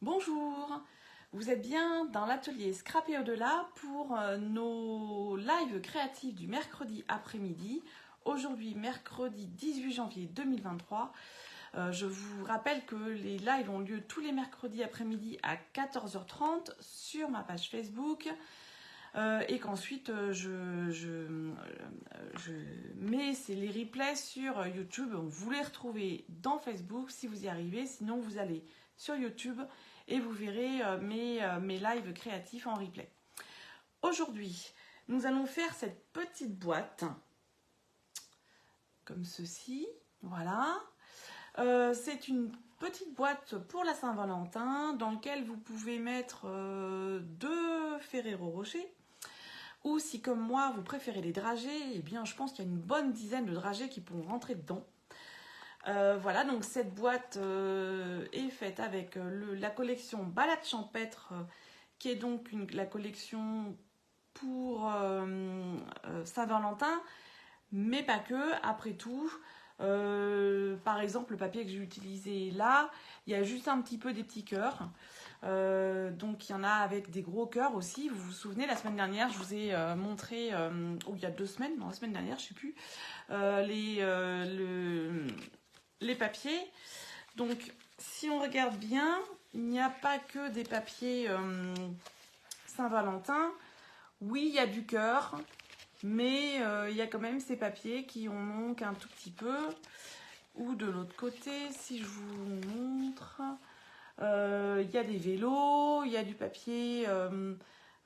Bonjour, vous êtes bien dans l'atelier Scrap et au-delà pour nos lives créatifs du mercredi après-midi. Aujourd'hui, mercredi 18 janvier 2023. Je vous rappelle que les lives ont lieu tous les mercredis après-midi à 14h30 sur ma page Facebook. Et qu'ensuite je mets les replays sur YouTube. Vous les retrouvez dans Facebook si vous y arrivez, sinon vous allez sur YouTube et vous verrez mes lives créatifs en replay. Aujourd'hui, nous allons faire cette petite boîte comme ceci, voilà. C'est une petite boîte pour la Saint-Valentin dans laquelle vous pouvez mettre 2 Ferrero Rocher. Ou si comme moi vous préférez les dragées, eh bien je pense qu'il y a une bonne dizaine de dragées qui pourront rentrer dedans. Voilà, donc cette boîte est faite avec la collection Balade champêtre, qui est donc la collection pour Saint-Valentin, mais pas que, après tout. Par exemple, le papier que j'ai utilisé là, il y a juste un petit peu des petits cœurs. Donc il y en a avec des gros cœurs aussi. Vous vous souvenez, la semaine dernière, je vous ai montré, ou il y a 2 semaines, non, la semaine dernière, je ne sais plus, les papiers. Donc si on regarde bien, il n'y a pas que des papiers Saint-Valentin. Oui, il y a du cœur, mais il y a quand même ces papiers qui en manquent un tout petit peu. Ou de l'autre côté, si je vous montre, il y a des vélos, il y a du papier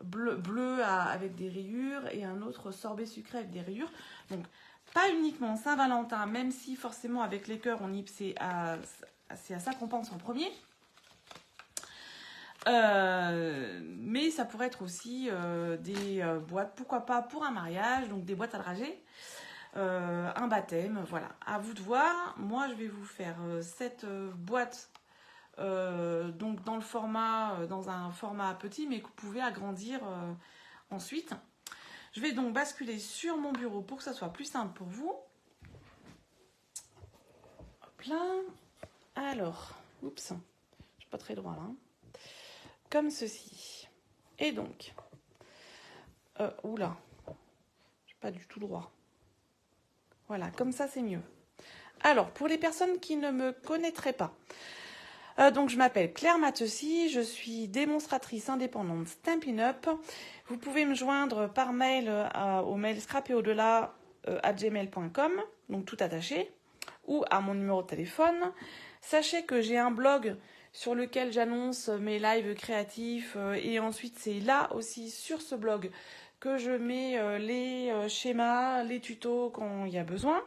bleu avec des rayures et un autre sorbet sucré avec des rayures. Donc pas uniquement Saint-Valentin, même si forcément avec les cœurs, c'est à ça qu'on pense en premier. Mais ça pourrait être aussi des boîtes, pourquoi pas pour un mariage, donc des boîtes à drager, un baptême, voilà. À vous de voir. Moi, je vais vous faire cette boîte donc dans un format petit, mais que vous pouvez agrandir ensuite. Je vais donc basculer sur mon bureau pour que ça soit plus simple pour vous. Hop là. Alors, oups, je suis pas très droit là. Comme ceci. Et donc, oula, je suis pas du tout droit. Voilà, comme ça c'est mieux. Alors, pour les personnes qui ne me connaîtraient pas, donc je m'appelle Claire Mattesi, je suis démonstratrice indépendante Stampin' Up. Vous pouvez me joindre par mail au mail scrapetau-delà@gmail.com, donc tout attaché, ou à mon numéro de téléphone. Sachez que j'ai un blog sur lequel j'annonce mes lives créatifs et ensuite c'est là aussi sur ce blog que je mets les schémas, les tutos quand il y a besoin.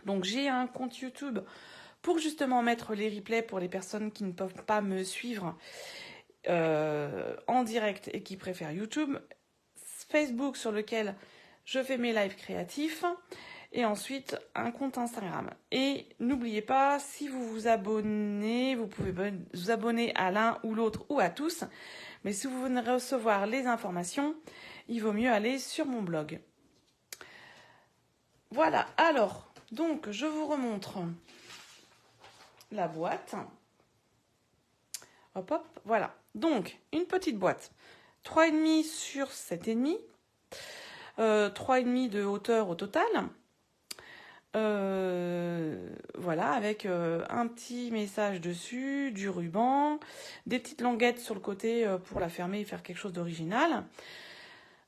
Donc j'ai un compte YouTube pour justement mettre les replays pour les personnes qui ne peuvent pas me suivre en direct et qui préfèrent YouTube. Facebook sur lequel je fais mes lives créatifs. Et ensuite, un compte Instagram. Et n'oubliez pas, si vous vous abonnez, vous pouvez vous abonner à l'un ou l'autre ou à tous. Mais si vous venez recevoir les informations, il vaut mieux aller sur mon blog. Voilà, alors, donc je vous remontre la boîte. Hop, hop, voilà. Donc, une petite boîte. 3,5 sur 7,5. 3,5 de hauteur au total. Voilà, avec un petit message dessus, du ruban, des petites languettes sur le côté pour la fermer et faire quelque chose d'original.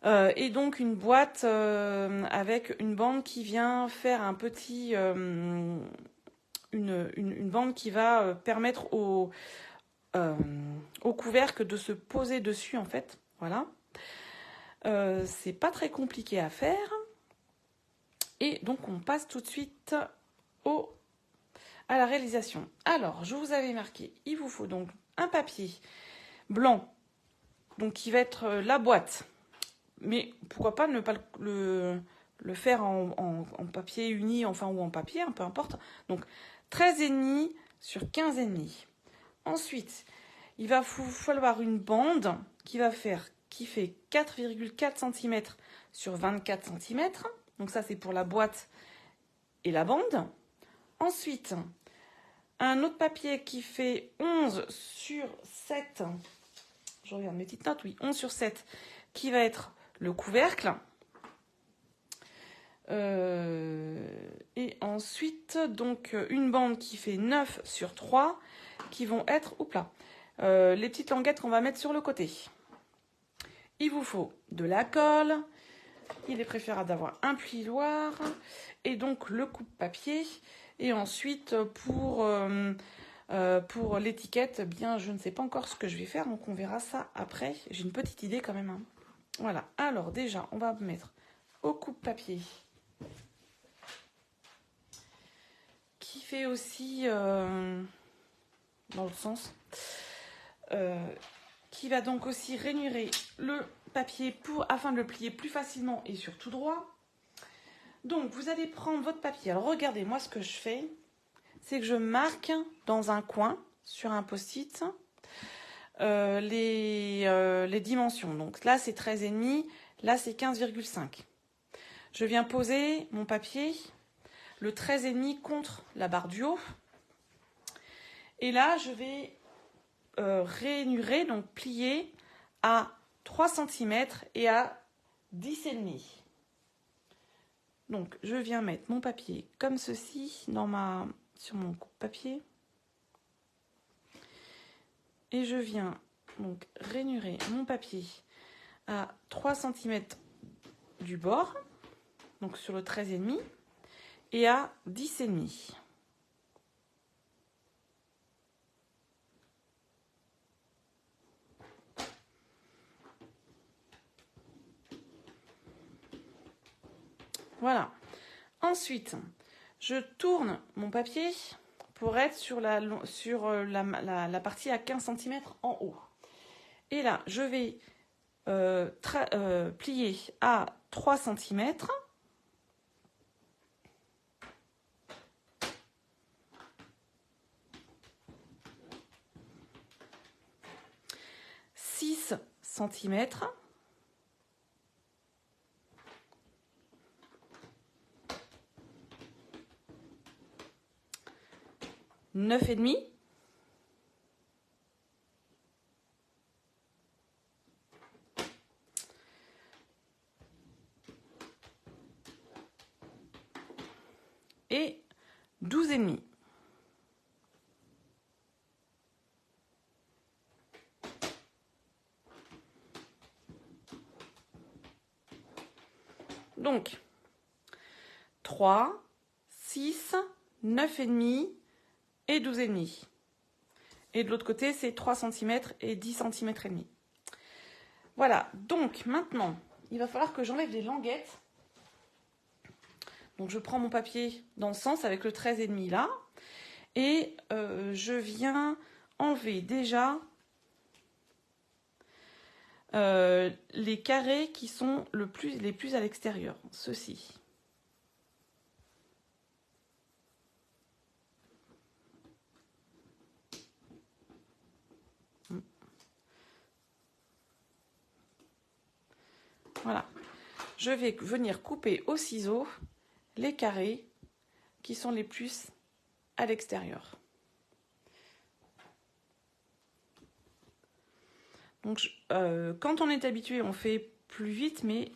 Et donc une boîte avec une bande qui vient faire un petit... une bande qui va permettre au couvercle de se poser dessus en fait. Voilà. C'est pas très compliqué à faire. Et donc, on passe tout de suite à la réalisation. Alors, je vous avais marqué, il vous faut donc un papier blanc, donc qui va être la boîte. Mais pourquoi pas ne pas le faire en papier uni, enfin, ou en papier, peu importe. Donc, 13,5 sur 15,5. Ensuite, il va falloir une bande qui fait 4,4 cm sur 24 cm. Donc ça, c'est pour la boîte et la bande. Ensuite, Un autre papier qui fait 11 sur 7. Je regarde mes petites notes, oui, 11 sur 7, qui va être le couvercle. Et ensuite, donc, une bande qui fait 9 sur 3, qui vont être, les petites languettes qu'on va mettre sur le côté. Il vous faut de la colle. Il est préférable d'avoir un plioir. Et donc, le coupe-papier. Et ensuite, pour l'étiquette, bien, je ne sais pas encore ce que je vais faire, donc on verra ça après. J'ai une petite idée quand même. Hein. Voilà. Alors, déjà, on va mettre au coupe-papier. Qui fait aussi, dans le sens, qui va donc aussi rainurer le papier afin de le plier plus facilement et surtout droit. Donc, vous allez prendre votre papier. Alors, regardez, moi, ce que je fais, c'est que je marque dans un coin, sur un post-it, les dimensions. Donc là, c'est 13,5, là, c'est 15,5. Je viens poser mon papier, le 13,5 contre la barre du haut. Et là, je vais rainurer, donc plier à 3 cm et à 10,5. Donc, je viens mettre mon papier comme ceci sur mon coupe-papier. Et je viens donc rainurer mon papier à 3 cm du bord, donc sur le 13,5, et à 10,5. Voilà. Ensuite, je tourne mon papier pour être sur la partie à 15 cm en haut. Et là, je vais plier à 3 cm. Centimètres. Neuf et demi. Et 12,5. Donc, 3, 6, 9,5 et 12,5. Et de l'autre côté, c'est 3 cm et 10 cm et demi. Voilà, donc maintenant, il va falloir que j'enlève les languettes. Donc je prends mon papier dans le sens avec le 13,5 là. Et je viens enlever déjà les carrés qui sont les plus à l'extérieur. Ceux-ci. Voilà. Je vais venir couper au ciseau les carrés qui sont les plus à l'extérieur. Donc, quand on est habitué, on fait plus vite, mais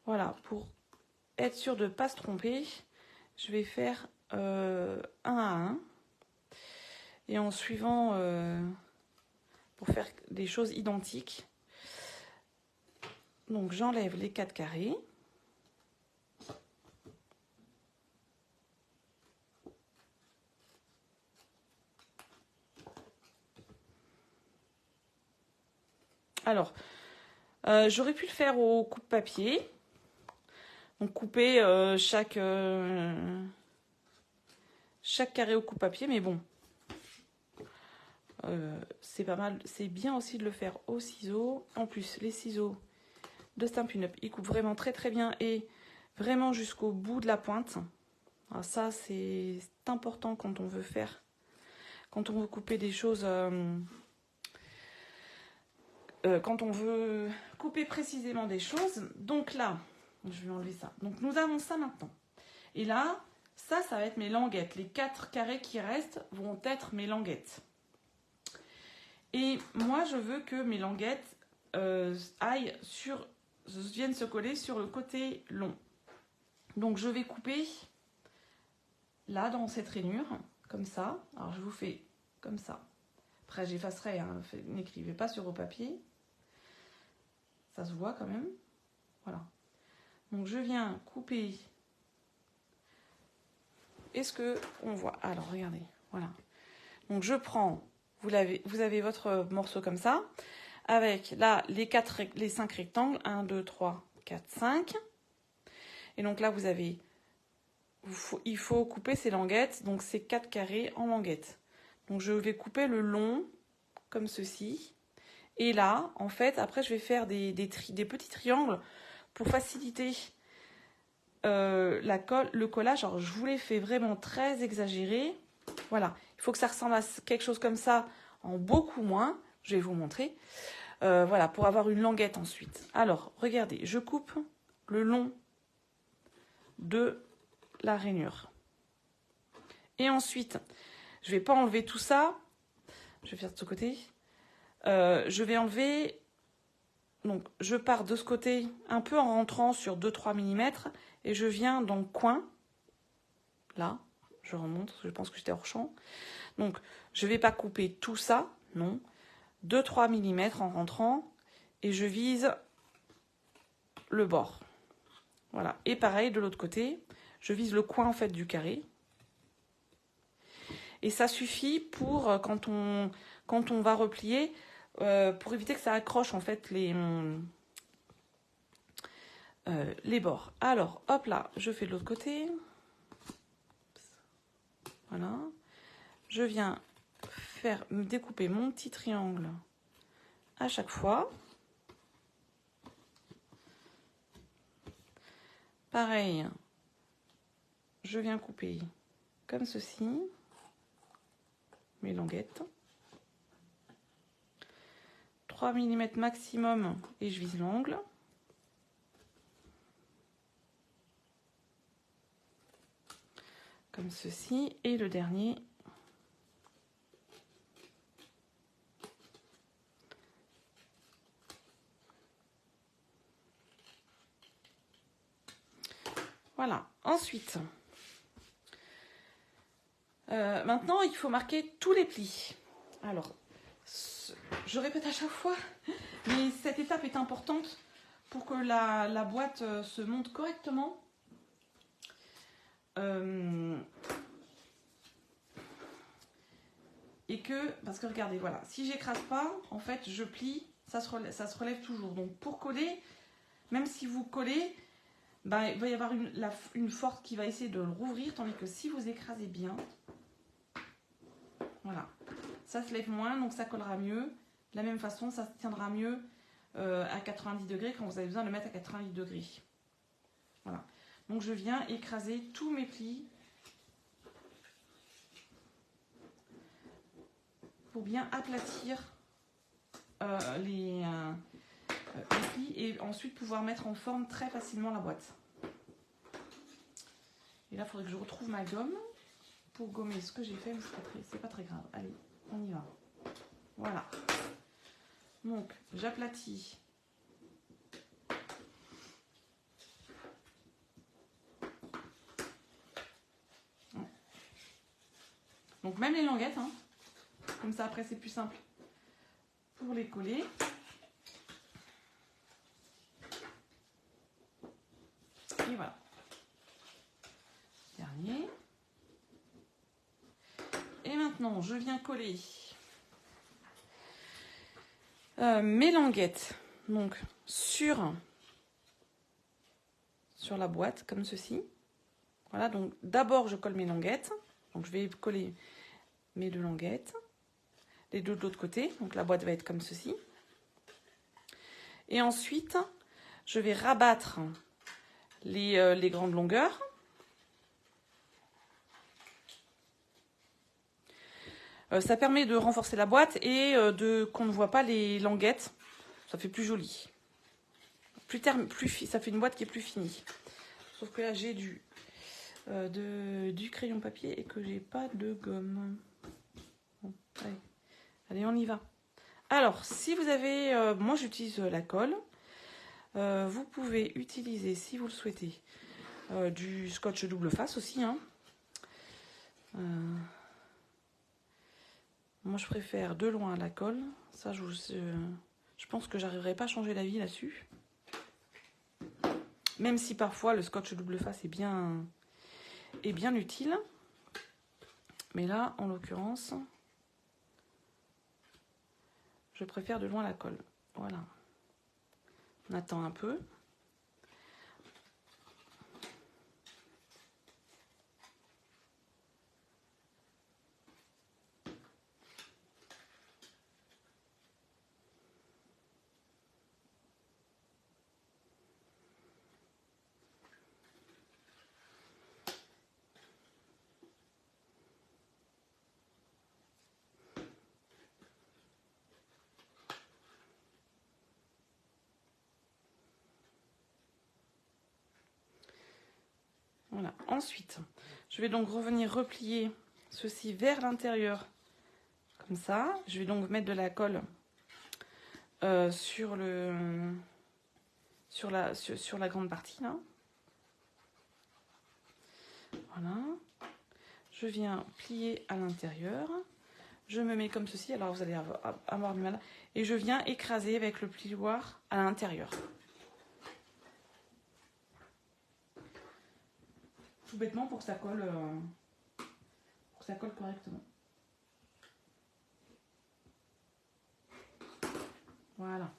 voilà, pour être sûr de ne pas se tromper, je vais faire un à un. Et en suivant, pour faire des choses identiques, donc j'enlève les 4 carrés. Alors, j'aurais pu le faire au coupe-papier. Donc couper chaque carré au coupe-papier, mais bon, c'est pas mal. C'est bien aussi de le faire au ciseau. En plus, les ciseaux de Stampin' Up, ils coupent vraiment très très bien et vraiment jusqu'au bout de la pointe. Alors ça, c'est important quand on veut couper des choses, quand on veut couper précisément des choses. Donc là, je vais enlever ça. Donc nous avons ça maintenant. Et là, Ça va être mes languettes. Les 4 carrés qui restent vont être mes languettes. Et moi, je veux que mes languettes viennent se coller sur le côté long. Donc, je vais couper là, dans cette rainure, comme ça. Alors, je vous fais comme ça. Après, j'effacerai, hein, n'écrivez pas sur vos papiers. Ça se voit quand même. Voilà. Donc, je viens couper. Est-ce qu'on voit? Alors, regardez. Voilà. Donc, je prends, vous avez votre morceau comme ça, avec là, les 5 rectangles. 1, 2, 3, 4, 5. Et donc là, il faut couper ces languettes. Donc, c'est 4 carrés en languettes. Donc, je vais couper le long, comme ceci. Et là, en fait, après, je vais faire des petits triangles pour faciliter le collage. Alors, je vous l'ai fait vraiment très exagéré. Voilà. Il faut que ça ressemble à quelque chose comme ça, en beaucoup moins. Je vais vous montrer. Voilà, pour avoir une languette ensuite. Alors, regardez, je coupe le long de la rainure. Et ensuite, je ne vais pas enlever tout ça. Je vais faire de ce côté. Je vais enlever, donc je pars de ce côté un peu en rentrant sur 2-3 mm et je viens dans le coin, là, je remonte, je pense que j'étais hors champ. Donc je ne vais pas couper tout ça, non, 2-3 mm en rentrant et je vise le bord. Voilà, et pareil de l'autre côté, je vise le coin en fait du carré. Et ça suffit pour quand on va replier, pour éviter que ça accroche en fait les bords. Alors, hop là, je fais de l'autre côté. Voilà. Je viens découper mon petit triangle à chaque fois. Pareil, je viens couper comme ceci mes languettes. 3 mm maximum et je vise l'angle. Comme ceci. Et le dernier. Voilà. Ensuite, maintenant, il faut marquer tous les plis. Alors, je répète à chaque fois, mais cette étape est importante pour que la boîte se monte correctement. Et que, parce que regardez, voilà, si j'écrase pas, en fait, je plie, ça se relève toujours. Donc, pour coller, même si vous collez, bah, il va y avoir une force qui va essayer de le rouvrir, tandis que si vous écrasez bien, voilà, ça se lève moins, donc ça collera mieux. De la même façon, ça se tiendra mieux à 90 degrés quand vous avez besoin de le mettre à 90 degrés. Voilà. Donc je viens écraser tous mes plis pour bien aplatir les plis et ensuite pouvoir mettre en forme très facilement la boîte. Et là, il faudrait que je retrouve ma gomme pour gommer ce que j'ai fait, mais c'est pas très grave. Allez, on y va. Voilà. Donc, j'aplatis. Donc, même les languettes, hein. Comme ça, après, c'est plus simple pour les coller. Et voilà. Dernier. Et maintenant, je viens coller mes languettes donc sur la boîte comme ceci. Voilà, donc d'abord je colle mes languettes. Donc je vais coller mes 2 languettes, les 2 de l'autre côté. Donc la boîte va être comme ceci. Et ensuite, je vais rabattre les grandes longueurs. Ça permet de renforcer la boîte et qu'on ne voit pas les languettes. Ça fait plus joli. Ça fait une boîte qui est plus finie. Sauf que là, j'ai dû du crayon papier et que j'ai pas de gomme. Bon, allez, on y va. Alors, si vous avez... moi, j'utilise la colle. Vous pouvez utiliser, si vous le souhaitez, du scotch double face aussi. Hein. Moi, je préfère de loin la colle. Ça, je pense que j'arriverai pas à changer d'avis là-dessus. Même si parfois le scotch double face est bien utile. Mais là, en l'occurrence, je préfère de loin la colle. Voilà. On attend un peu. Voilà. Ensuite, je vais donc revenir replier ceci vers l'intérieur, comme ça. Je vais donc mettre de la colle sur la grande partie, là. Voilà. Je viens plier à l'intérieur. Je me mets comme ceci. Alors, vous allez avoir du mal. Et je viens écraser avec le plioir à l'intérieur. Tout bêtement pour que ça colle correctement. Voilà.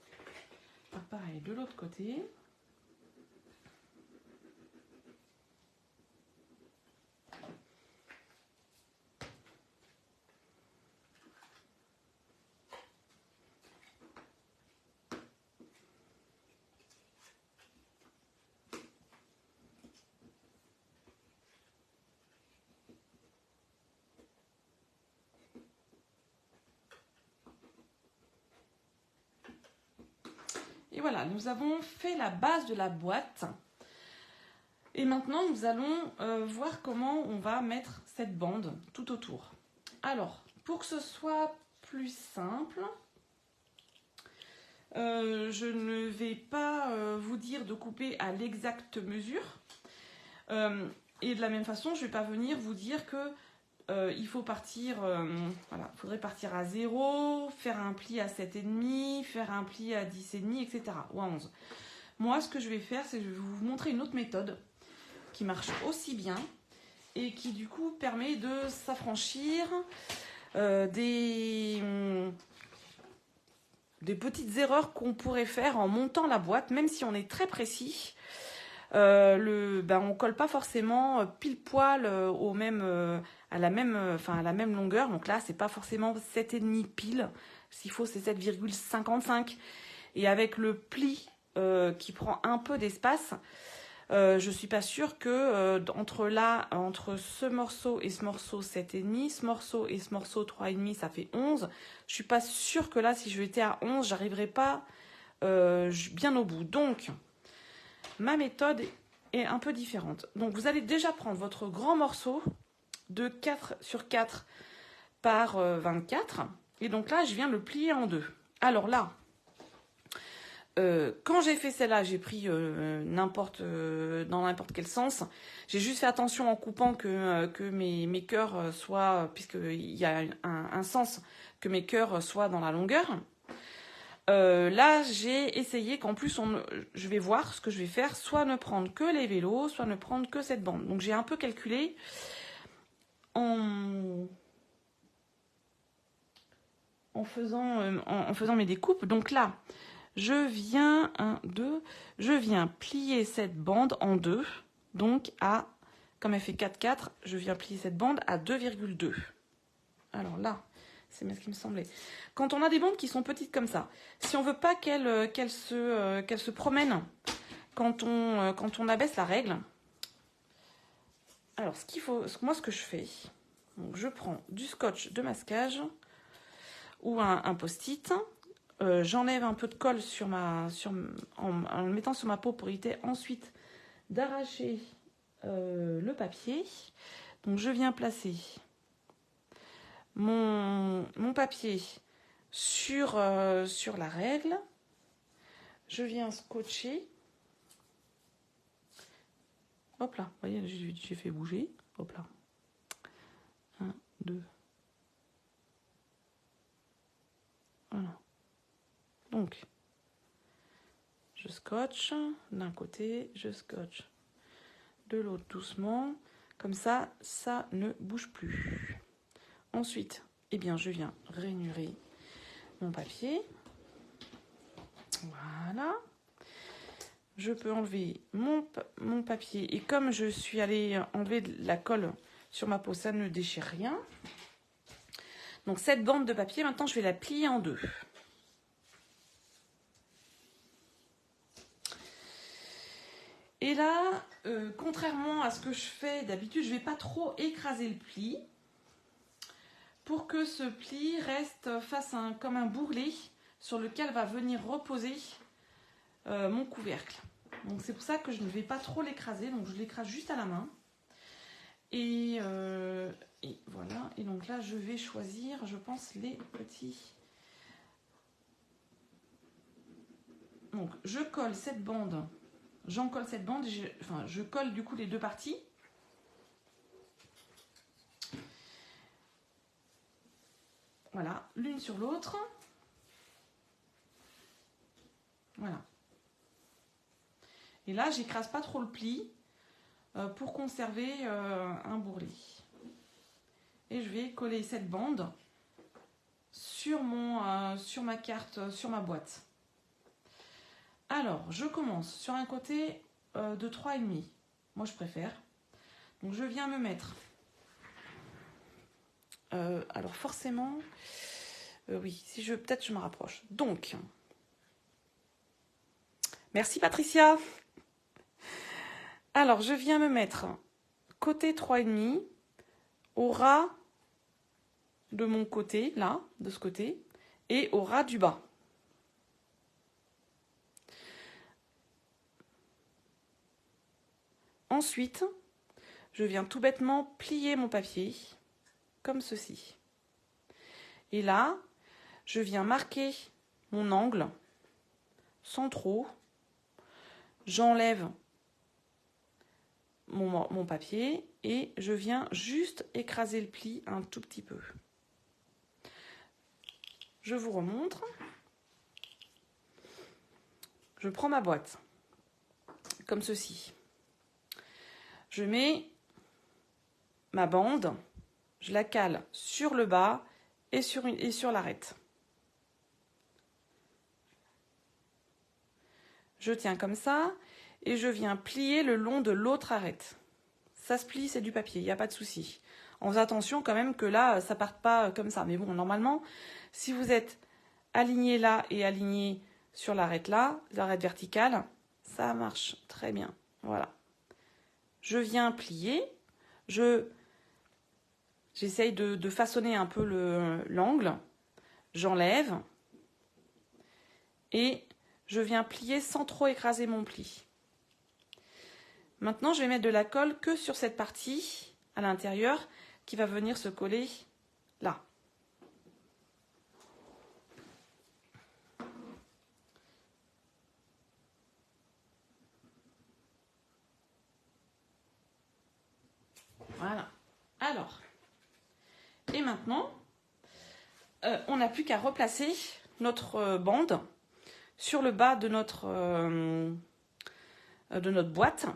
Alors, pareil, de l'autre côté. Et voilà, nous avons fait la base de la boîte. Et maintenant, nous allons voir comment on va mettre cette bande tout autour. Alors, pour que ce soit plus simple, je ne vais pas vous dire de couper à l'exacte mesure. Et de la même façon, je ne vais pas venir vous dire que il faut partir, voilà, il faudrait partir à 0, faire un pli à 7,5, faire un pli à 10,5, etc. ou à 11. Moi, ce que je vais faire, c'est que je vais vous montrer une autre méthode qui marche aussi bien et qui, du coup, permet de s'affranchir des petites erreurs qu'on pourrait faire en montant la boîte, même si on est très précis. On ne colle pas forcément pile poil à la même longueur. Donc là, c'est pas forcément 7,5 pile. S'il faut, c'est 7,55. Et avec le pli qui prend un peu d'espace, je suis pas sûre que entre ce morceau et ce morceau 7,5, ce morceau et ce morceau 3,5, ça fait 11. Je suis pas sûre que là, si je étais à 11, j'arriverais pas bien au bout. Donc, ma méthode est un peu différente. Donc, vous allez déjà prendre votre grand morceau de 4 sur 4 par 24. Et donc là, je viens le plier en deux. Alors là, quand j'ai fait celle-là, j'ai pris dans n'importe quel sens. J'ai juste fait attention en coupant que mes cœurs soient, puisqu'il y a un sens, que mes cœurs soient dans la longueur. Là, j'ai essayé qu'en plus, je vais voir ce que je vais faire, soit ne prendre que les vélos, soit ne prendre que cette bande. Donc, j'ai un peu calculé en faisant mes découpes. Donc là, je viens plier cette bande en deux. Donc, comme elle fait 4,4, je viens plier cette bande à 2,2. Alors là, c'est bien ce qui me semblait. Quand on a des bandes qui sont petites comme ça, si on veut pas qu'elles se promènent quand on abaisse la règle, alors ce que je fais, donc je prends du scotch de masquage ou un post-it, j'enlève un peu de colle en le mettant sur ma peau pour éviter ensuite d'arracher le papier. Donc je viens placer mon papier sur la règle. Je viens scotcher. Hop là, vous voyez, j'ai fait bouger. Hop là. 1, 2. Voilà. Donc, je scotche d'un côté, je scotche de l'autre doucement. Comme ça, ça ne bouge plus. Ensuite, eh bien, je viens rainurer mon papier. Voilà. Je peux enlever mon papier. Et comme je suis allée enlever la colle sur ma peau, ça ne déchire rien. Donc cette bande de papier, maintenant, je vais la plier en deux. Et là, contrairement à ce que je fais d'habitude, je ne vais pas trop écraser le pli pour que ce pli reste comme un bourrelet sur lequel va venir reposer mon couvercle. Donc c'est pour ça que je ne vais pas trop l'écraser, donc je l'écrase juste à la main. Et voilà, et donc là je vais choisir, je pense, les petits. Donc je colle cette bande, j'encolle cette bande, je colle du coup les deux parties. Voilà, l'une sur l'autre. Voilà. Et là, j'écrase pas trop le pli pour conserver un bourrelet. Et je vais coller cette bande sur ma carte, sur ma boîte. Alors, je commence sur un côté de 3,5. Moi, je préfère. Donc, je viens me mettre. Alors, forcément, oui, peut-être je me rapproche. Donc, merci Patricia. Alors, je viens me mettre côté 3,5 au ras de mon côté, là, de ce côté, et au ras du bas. Ensuite, je viens tout bêtement plier mon papier, comme ceci. Et là, je viens marquer mon angle, sans trop. J'enlève mon papier et je viens juste écraser le pli un tout petit peu. Je vous remontre. Je prends ma boîte, comme ceci. Je mets ma bande, je la cale sur le bas et sur l'arête. Je tiens comme ça et je viens plier le long de l'autre arête. Ça se plie, c'est du papier, il n'y a pas de souci. En faisant attention quand même que là, ça ne parte pas comme ça. Mais bon, normalement, si vous êtes aligné là et aligné sur l'arête là, l'arête verticale, ça marche très bien. Voilà. Je viens plier, j'essaye de façonner un peu l'angle, j'enlève et je viens plier sans trop écraser mon pli. Maintenant, je vais mettre de la colle que sur cette partie à l'intérieur qui va venir se coller là. Voilà. Alors, et maintenant, on n'a plus qu'à replacer notre bande sur le bas de notre boîte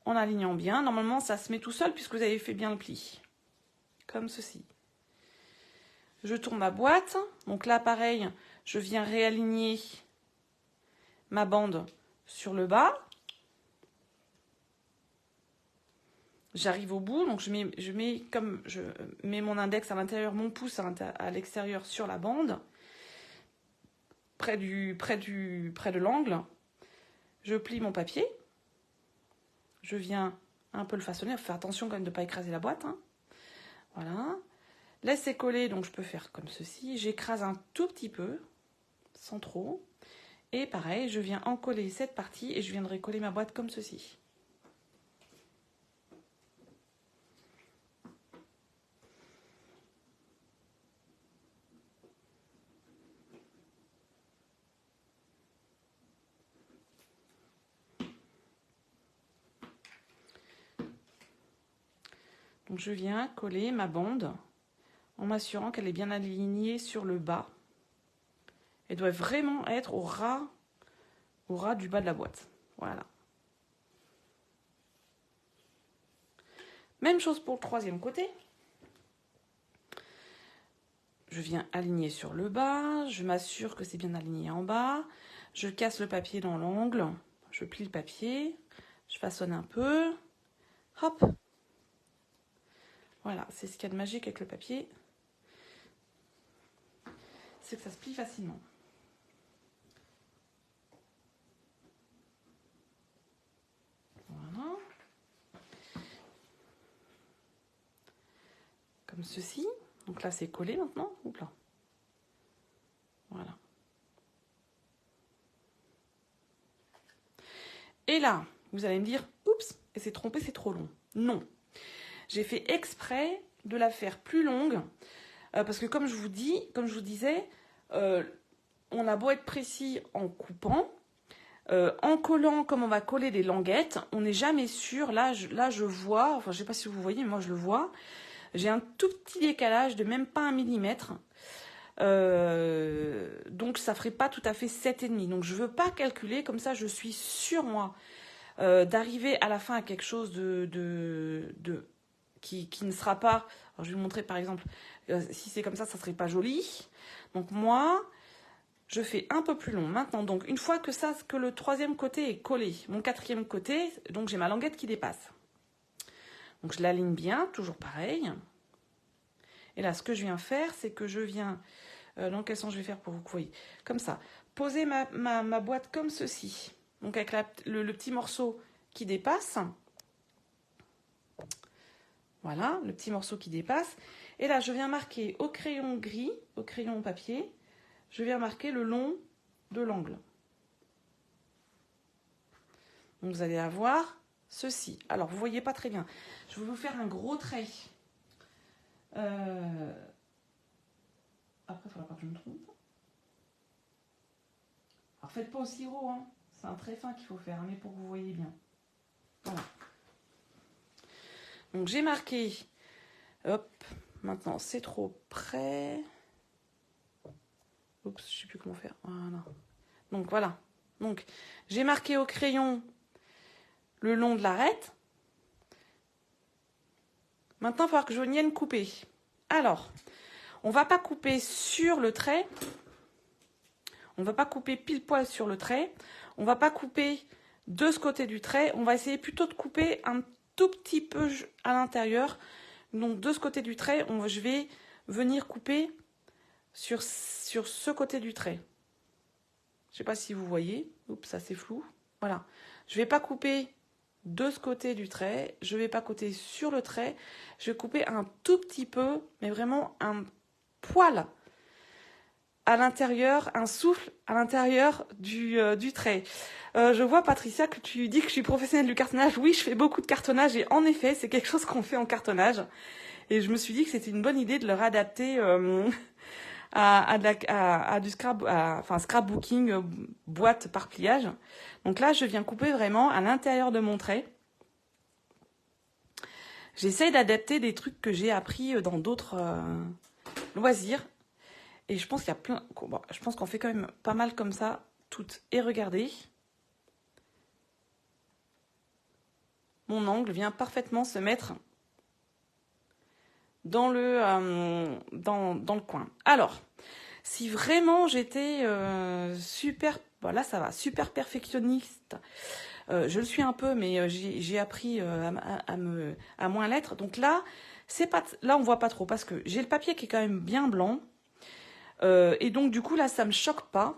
en alignant bien. Normalement, ça se met tout seul puisque vous avez fait bien le pli. Comme ceci. Je tourne ma boîte. Donc là, pareil, je viens réaligner ma bande sur le bas. J'arrive au bout, donc je mets mon index à l'intérieur, mon pouce à l'extérieur sur la bande, près de l'angle. Je plie mon papier. Je viens un peu le façonner. Faire attention quand même de ne pas écraser la boîte. Hein. Voilà. Laissez coller, donc je peux faire comme ceci. J'écrase un tout petit peu, sans trop. Et pareil, je viens encoller cette partie et je viendrai coller ma boîte comme ceci. Donc je viens coller ma bande en m'assurant qu'elle est bien alignée sur le bas. Elle doit vraiment être au ras du bas de la boîte. Voilà. Même chose pour le troisième côté. Je viens aligner sur le bas, je m'assure que c'est bien aligné en bas. Je casse le papier dans l'angle, je plie le papier, je façonne un peu. Hop. Voilà, c'est ce qu'il y a de magique avec le papier. C'est que ça se plie facilement. Voilà. Comme ceci. Donc là, c'est collé maintenant. Oups là. Voilà. Et là, vous allez me dire, oups, elle s'est trompée, c'est trop long. Non. J'ai fait exprès de la faire plus longue. Parce que comme je vous disais, on a beau être précis en coupant, en collant, comme on va coller des languettes, on n'est jamais sûr. Là, je vois, enfin je ne sais pas si vous voyez, mais moi je le vois. J'ai un tout petit décalage de même pas 1 millimètre. Donc ça ferait pas tout à fait 7,5. Donc je veux pas calculer, comme ça je suis sûre moi d'arriver à la fin à quelque chose qui ne sera pas. Alors je vais vous montrer par exemple, si c'est comme ça serait pas joli. Donc moi je fais un peu plus long maintenant. Donc une fois que le troisième côté est collé, mon quatrième côté, donc j'ai ma languette qui dépasse. Donc je l'aligne bien, toujours pareil. Et là, ce que je viens faire, c'est que je viens... dans quel sens je vais faire pour que vous voyez? Comme ça. Poser ma boîte comme ceci. Donc avec le petit morceau qui dépasse. Voilà, le petit morceau qui dépasse. Et là, je viens marquer au crayon gris, au crayon papier, je viens marquer le long de l'angle. Donc vous allez avoir ceci. Alors, vous ne voyez pas très bien. Je vais vous faire un gros trait. Après, il faudra pas que je me trompe. Alors, faites pas aussi gros, hein. C'est un trait fin qu'il faut faire, mais pour que vous voyez bien. Voilà. Donc, j'ai marqué. Hop. Maintenant, c'est trop près. Oups, je ne sais plus comment faire. Voilà. Donc, voilà. Donc, j'ai marqué au crayon le long de l'arête. Maintenant, il va falloir que je vienne couper. Alors, on ne va pas couper sur le trait. On ne va pas couper pile poil sur le trait. On ne va pas couper de ce côté du trait. On va essayer plutôt de couper un tout petit peu à l'intérieur. Donc, de ce côté du trait, je vais venir couper sur ce côté du trait. Je ne sais pas si vous voyez. Oups, ça c'est flou. Voilà. Je ne vais pas couper de ce côté du trait. Je ne vais pas couper sur le trait. Je vais couper un tout petit peu, mais vraiment un poil à l'intérieur, un souffle à l'intérieur du trait. Je vois, Patricia, que tu dis que je suis professionnelle du cartonnage. Oui, je fais beaucoup de cartonnage et en effet, c'est quelque chose qu'on fait en cartonnage. Et je me suis dit que c'était une bonne idée de le réadapter à du scrapbooking, boîte par pliage. Donc là, je viens couper vraiment à l'intérieur de mon trait. J'essaye d'adapter des trucs que j'ai appris dans d'autres loisirs. Et je pense qu'il y a plein... Bon, je pense qu'on fait quand même pas mal comme ça, toutes. Et regardez. Mon angle vient parfaitement se mettre dans le coin. Alors, si vraiment j'étais super... Bon, là, ça va, super perfectionniste. Je le suis un peu, mais j'ai appris à moins l'être. Donc là, là, on voit pas trop parce que j'ai le papier qui est quand même bien blanc. Et donc, du coup, là, ça ne me choque pas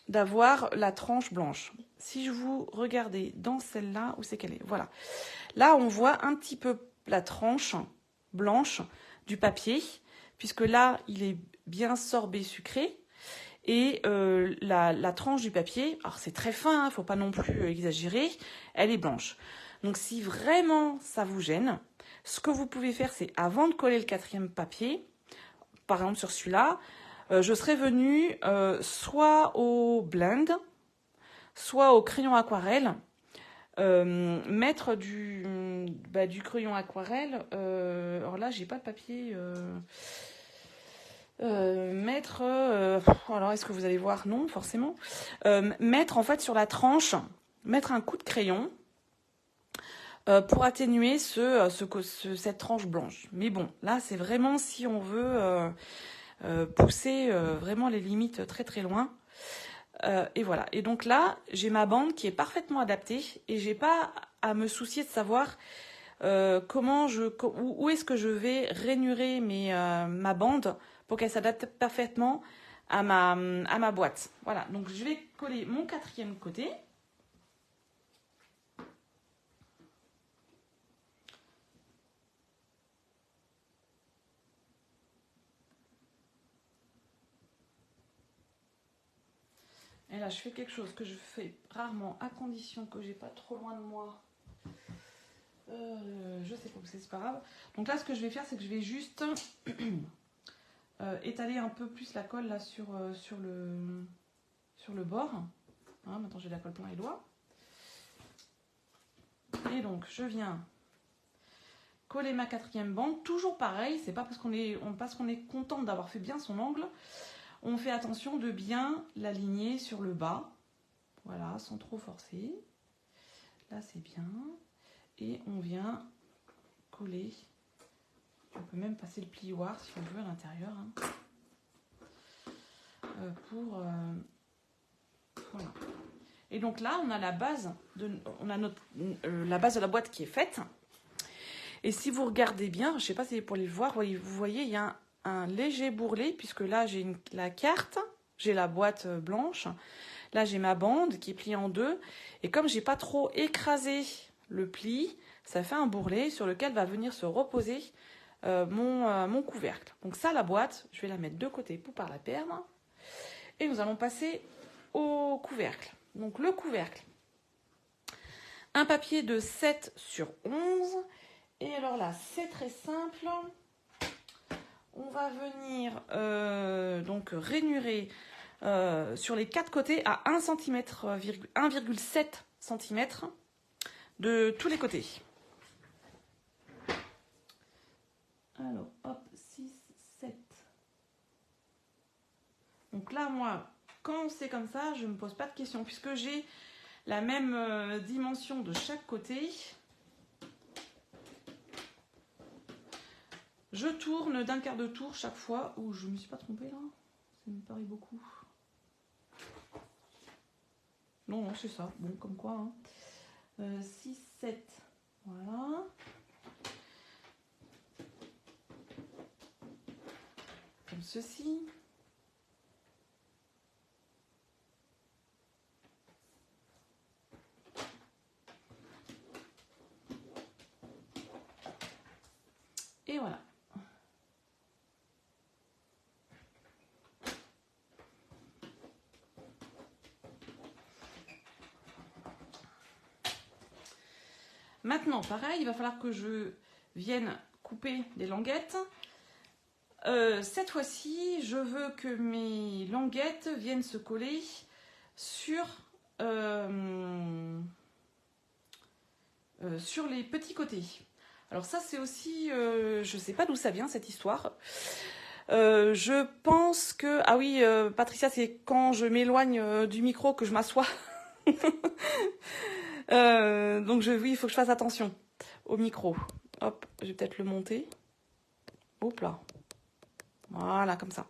d'avoir la tranche blanche. Si je vous regardez dans celle-là, où c'est qu'elle est? Voilà. Là, on voit un petit peu la tranche blanche du papier, puisque là, il est bien sorbet sucré. Et la tranche du papier, alors c'est très fin, il ne faut pas non plus exagérer, elle est blanche. Donc, si vraiment ça vous gêne, ce que vous pouvez faire, c'est avant de coller le quatrième papier, par exemple sur celui-là, je serais venue soit au blend, soit au crayon aquarelle, mettre du crayon aquarelle. Alors là, j'ai pas de papier. Alors est-ce que vous allez voir? Non, forcément. Mettre en fait sur la tranche, mettre un coup de crayon pour atténuer cette tranche blanche. Mais bon, là, c'est vraiment si on veut pousser vraiment les limites très très loin. Et voilà. Et donc là, j'ai ma bande qui est parfaitement adaptée et j'ai pas à me soucier de savoir où est-ce que je vais rainurer ma bande pour qu'elle s'adapte parfaitement à ma boîte. Voilà. Donc je vais coller mon 4e côté. Et là, je fais quelque chose que je fais rarement, à condition que j'ai pas trop loin de moi. Je sais pas où c'est pas grave. Donc là, ce que je vais faire, c'est que je vais juste étaler un peu plus la colle là sur le bord. Hein, maintenant, j'ai la colle plein les doigts. Et donc, je viens coller ma 4e bande. Toujours pareil, c'est pas parce qu'on est content d'avoir fait bien son angle. On fait attention de bien l'aligner sur le bas. Voilà, sans trop forcer. Là, c'est bien. Et on vient coller. On peut même passer le plioir si on veut à l'intérieur. Hein. Voilà. Et donc là, on a la base de la boîte qui est faite. Et si vous regardez bien, je ne sais pas si c'est pour les voir, vous voyez, il y a un léger bourrelet, puisque là, j'ai la carte, j'ai la boîte blanche. Là, j'ai ma bande qui est pliée en deux. Et comme j'ai pas trop écrasé le pli, ça fait un bourrelet sur lequel va venir se reposer mon couvercle. Donc ça, la boîte, je vais la mettre de côté pour pas la perdre. Et nous allons passer au couvercle. Donc le couvercle, un papier de 7 sur 11. Et alors là, c'est très simple. On va venir donc rainurer sur les 4 côtés à 1,7 cm de tous les côtés. Alors, hop, 6, 7. Donc là, moi, quand c'est comme ça, je ne me pose pas de questions puisque j'ai la même dimension de chaque côté. Je tourne d'un quart de tour chaque fois. Ouh, je ne me suis pas trompée là. Ça me paraît beaucoup. Non, c'est ça. Bon, comme quoi. Hein. 6, 7. Voilà. Comme ceci. Et voilà. Maintenant, pareil, il va falloir que je vienne couper des languettes. Cette fois-ci, je veux que mes languettes viennent se coller sur les petits côtés. Alors ça, c'est aussi, je ne sais pas d'où ça vient cette histoire. Je pense que... Ah oui, Patricia, c'est quand je m'éloigne du micro que je m'assois. Donc oui, il faut que je fasse attention au micro. Hop, je vais peut-être le monter. Hop là. Voilà, comme ça.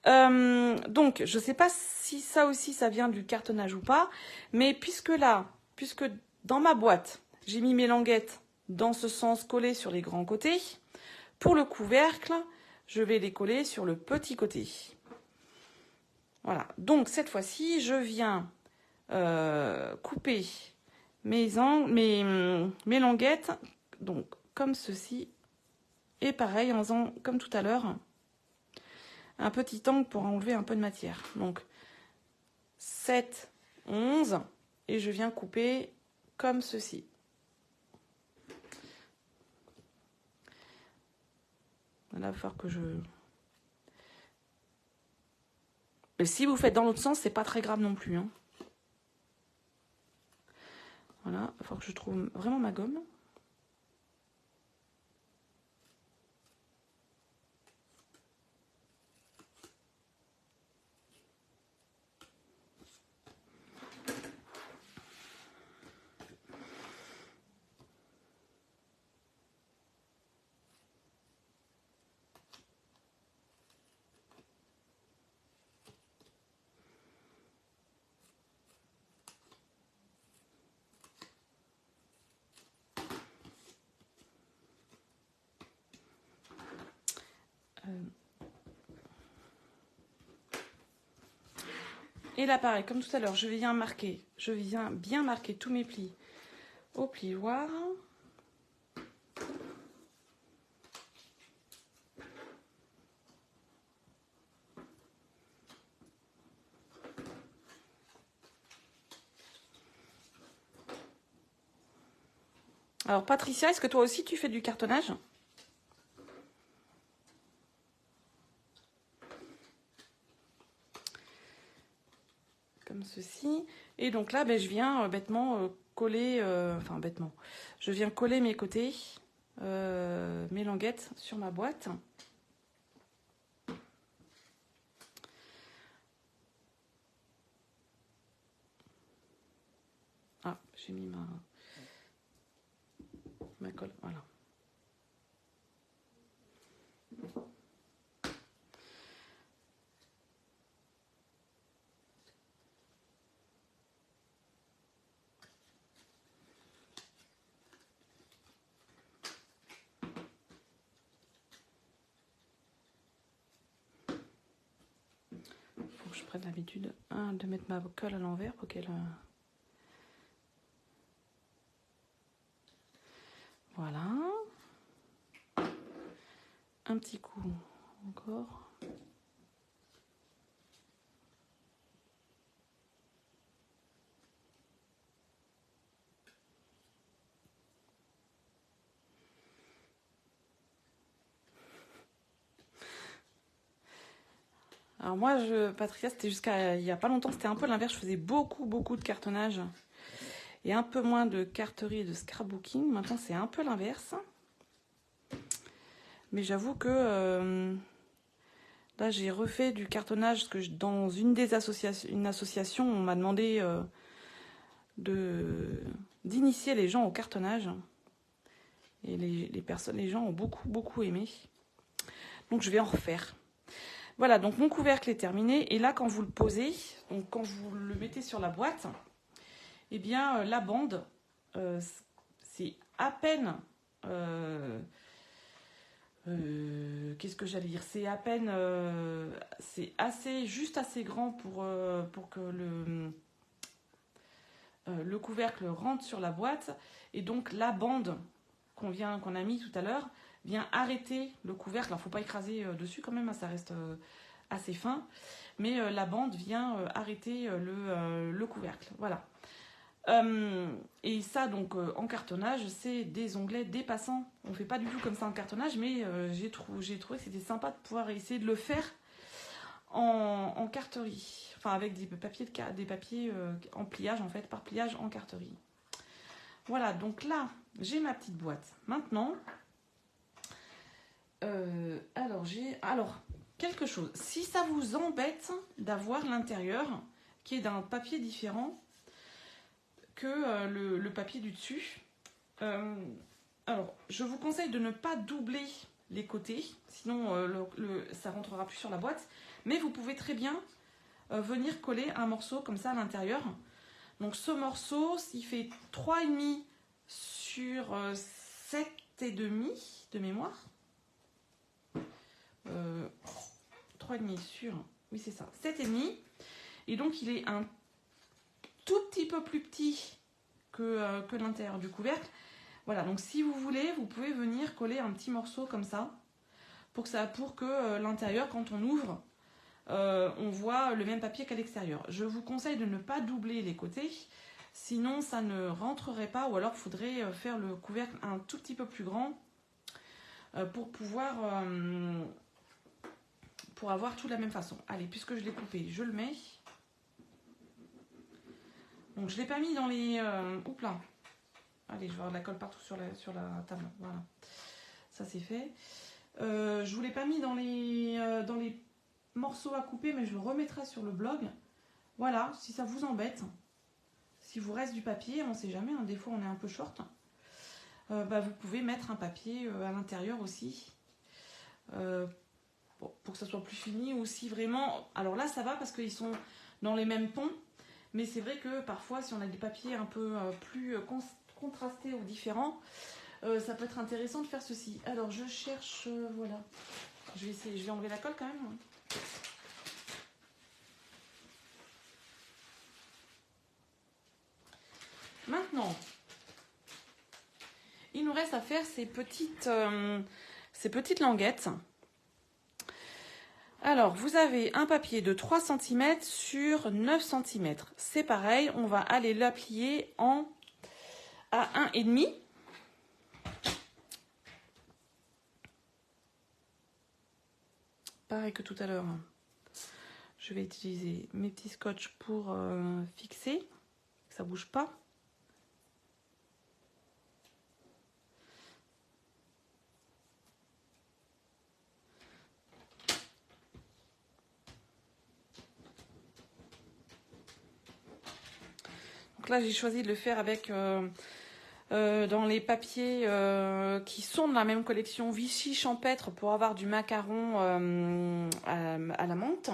Donc, je ne sais pas si ça aussi, ça vient du cartonnage ou pas. Mais puisque dans ma boîte, j'ai mis mes languettes dans ce sens collées sur les grands côtés, pour le couvercle, je vais les coller sur le petit côté. Voilà. Donc, cette fois-ci, je viens couper mes languettes, donc comme ceci, et pareil en faisant comme tout à l'heure un petit angle pour enlever un peu de matière. Donc 7, 11, et je viens couper comme ceci. Là, il va falloir que je... Et si vous faites dans l'autre sens, c'est pas très grave non plus. Hein. Voilà, il faut que je trouve vraiment ma gomme. Et là, pareil, comme tout à l'heure, je viens bien marquer tous mes plis au plioir. Alors, Patricia, est-ce que toi aussi tu fais du cartonnage? Comme ceci. Et donc là, ben, je viens bêtement coller, enfin bêtement, je viens coller mes côtés, mes languettes sur ma boîte. Ah, j'ai mis ma colle, voilà. Faut que je prenne l'habitude de mettre ma colle à l'envers pour qu'elle... Voilà. Un petit coup encore. Alors moi, Patricia, c'était jusqu'à il n'y a pas longtemps, c'était un peu l'inverse. Je faisais beaucoup de cartonnage et un peu moins de carterie et de scrapbooking. Maintenant, c'est un peu l'inverse. Mais j'avoue que là, j'ai refait du cartonnage parce que dans une association, on m'a demandé d'initier les gens au cartonnage. Et les gens ont beaucoup aimé. Donc, je vais en refaire. Voilà, donc mon couvercle est terminé. Et là, quand vous le posez, donc quand vous le mettez sur la boîte, eh bien, la bande, c'est à peine... qu'est-ce que j'allais dire? C'est à peine... c'est juste assez grand pour que le couvercle rentre sur la boîte. Et donc, la bande qu'on a mis tout à l'heure vient arrêter le couvercle. Alors, il ne faut pas écraser dessus quand même, hein, ça reste assez fin. Mais la bande vient arrêter le couvercle. Voilà. Et ça, donc, en cartonnage, c'est des onglets dépassants. On ne fait pas du tout comme ça en cartonnage, mais j'ai trouvé que c'était sympa de pouvoir essayer de le faire en carterie. Enfin, avec des papiers en pliage, en fait, par pliage en carterie. Voilà, donc là, j'ai ma petite boîte. Maintenant, alors, quelque chose. Si ça vous embête d'avoir l'intérieur qui est d'un papier différent que le papier du dessus, alors, je vous conseille de ne pas doubler les côtés, sinon ça ne rentrera plus sur la boîte. Mais vous pouvez très bien venir coller un morceau comme ça à l'intérieur. Donc ce morceau, il fait 3,5 sur 7,5 de mémoire. 3,5 sur... Oui, c'est ça, 7,5. Et donc, il est un tout petit peu plus petit que l'intérieur du couvercle. Voilà, donc si vous voulez, vous pouvez venir coller un petit morceau comme ça pour que l'intérieur, quand on ouvre, on voit le même papier qu'à l'extérieur. Je vous conseille de ne pas doubler les côtés, sinon ça ne rentrerait pas, ou alors il faudrait faire le couvercle un tout petit peu plus grand pour avoir tout de la même façon. Allez, puisque je l'ai coupé, je le mets. Donc je ne l'ai pas mis dans les... oups là, Allez, je vais avoir de la colle partout sur la table. Voilà. Ça, c'est fait. Je ne vous l'ai pas mis dans les morceaux à couper, mais je le remettrai sur le blog. Voilà, si ça vous embête. Si vous reste du papier, on ne sait jamais, hein, des fois on est un peu short. Vous pouvez mettre un papier à l'intérieur aussi. Pour que ça soit plus fini, ou si vraiment... Alors là, ça va parce qu'ils sont dans les mêmes tons. Mais c'est vrai que parfois, si on a des papiers un peu plus contrastés ou différents, ça peut être intéressant de faire ceci. Alors, je cherche... voilà. Je vais enlever la colle quand même. Maintenant, il nous reste à faire ces petites languettes. Alors, vous avez un papier de 3 cm sur 9 cm. C'est pareil, on va aller la plier à 1,5. Pareil que tout à l'heure. Je vais utiliser mes petits scotch pour fixer, que ça ne bouge pas. Donc là, j'ai choisi de le faire avec dans les papiers qui sont de la même collection Vichy champêtre pour avoir du macaron à la menthe.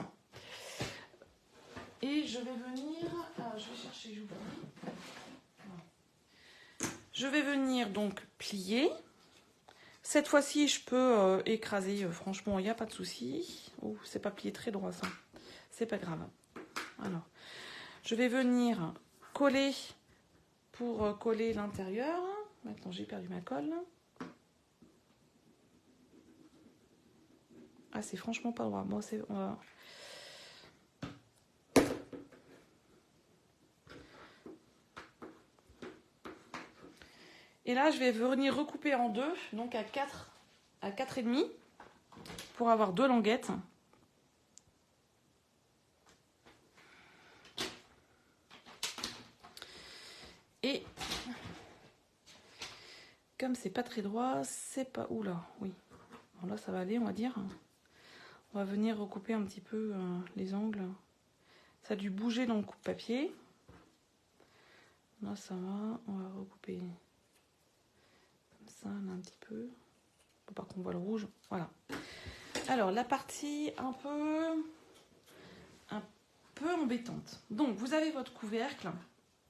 Et je vais venir... je vais chercher, j'oublie. Je vais venir donc plier. Cette fois-ci, je peux écraser. Franchement, il n'y a pas de souci. Oh, c'est pas plié très droit, ça. C'est pas grave. Alors, je vais venir coller pour coller l'intérieur. Maintenant, j'ai perdu ma colle. Ah, c'est franchement pas droit. Bon, on va... Et là, je vais venir recouper en deux, donc à 4,5 pour avoir 2 languettes. Et comme c'est pas très droit, c'est pas... Oula, oui. Bon, là, ça va aller, on va dire. On va venir recouper un petit peu les angles. Ça a dû bouger dans le coupe-papier. Là, ça va. On va recouper comme ça, là, un petit peu. Faut pas qu'on voit le rouge. Voilà. Alors, la partie un peu embêtante. Donc, vous avez votre couvercle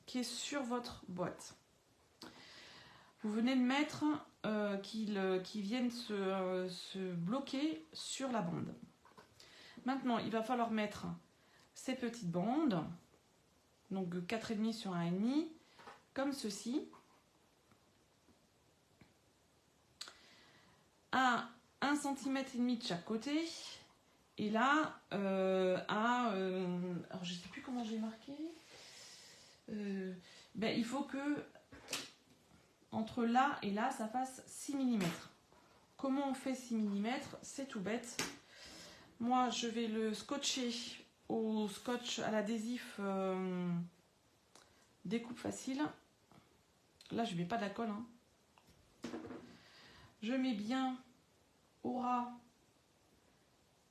qui est sur votre boîte. Vous venez de mettre qu'il vienne se bloquer sur la bande. Maintenant, il va falloir mettre ces petites bandes, donc 4,5 sur 1,5, comme ceci, à 1,5 cm de chaque côté. Et là, alors je ne sais plus comment j'ai marqué. Il faut que entre là et là, ça fasse 6 mm. Comment on fait 6 mm? C'est tout bête. Moi, je vais le scotcher au scotch à l'adhésif découpe facile. Là, je ne mets pas de la colle. Je mets bien au ras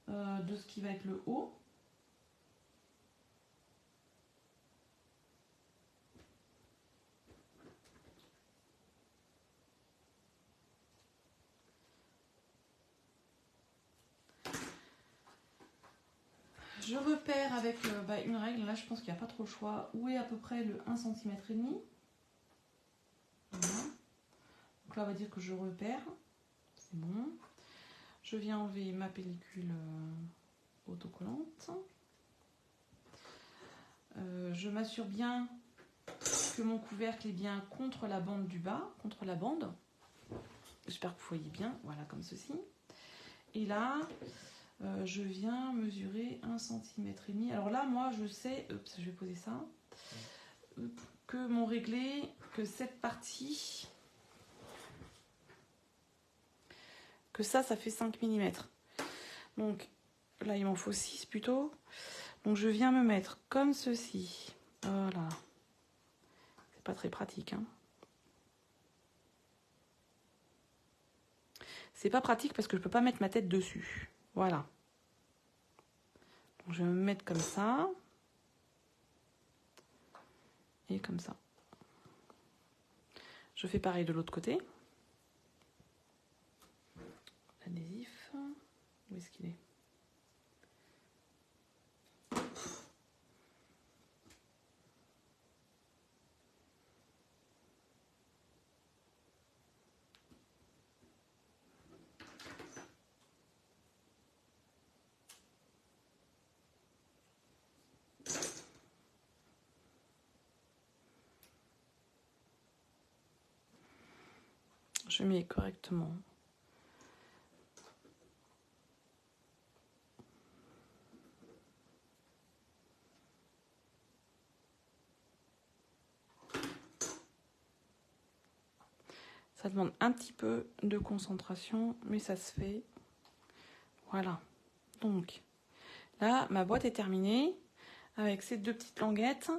de ce qui va être le haut. Je repère avec une règle, là je pense qu'il n'y a pas trop le choix, où est à peu près le 1,5 cm. Voilà. Donc là on va dire que je repère, c'est bon. Je viens enlever ma pellicule autocollante. Je m'assure bien que mon couvercle est bien contre la bande du bas, contre la bande. J'espère que vous voyez bien, voilà comme ceci. Et là... je viens mesurer 1,5 cm. Alors là, moi, je sais, je vais poser ça, que mon réglé, que cette partie, que ça fait 5 mm. Donc là, il m'en faut 6 plutôt. Donc je viens me mettre comme ceci. Voilà. C'est pas très pratique, hein. c'est pas pratique parce que je peux pas mettre ma tête dessus. Voilà. Donc, je vais me mettre comme ça. Et comme ça. Je fais pareil de l'autre côté. L'adhésif. Où est-ce qu'il est? Je mets correctement. Ça demande un petit peu de concentration, mais ça se fait. Voilà. Donc, là, ma boîte est terminée avec ces deux petites languettes,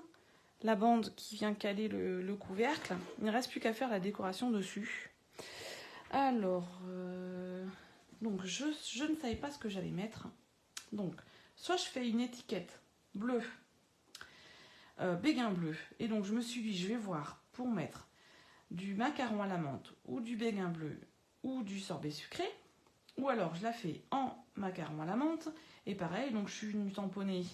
la bande qui vient caler le couvercle. Il ne reste plus qu'à faire la décoration dessus. Alors, donc je ne savais pas ce que j'allais mettre. Donc, soit je fais une étiquette bleue, béguin bleu. Et donc, je me suis dit, je vais voir pour mettre du macaron à la menthe ou du béguin bleu ou du sorbet sucré. Ou alors, je la fais en macaron à la menthe. Et pareil, donc je suis venue tamponner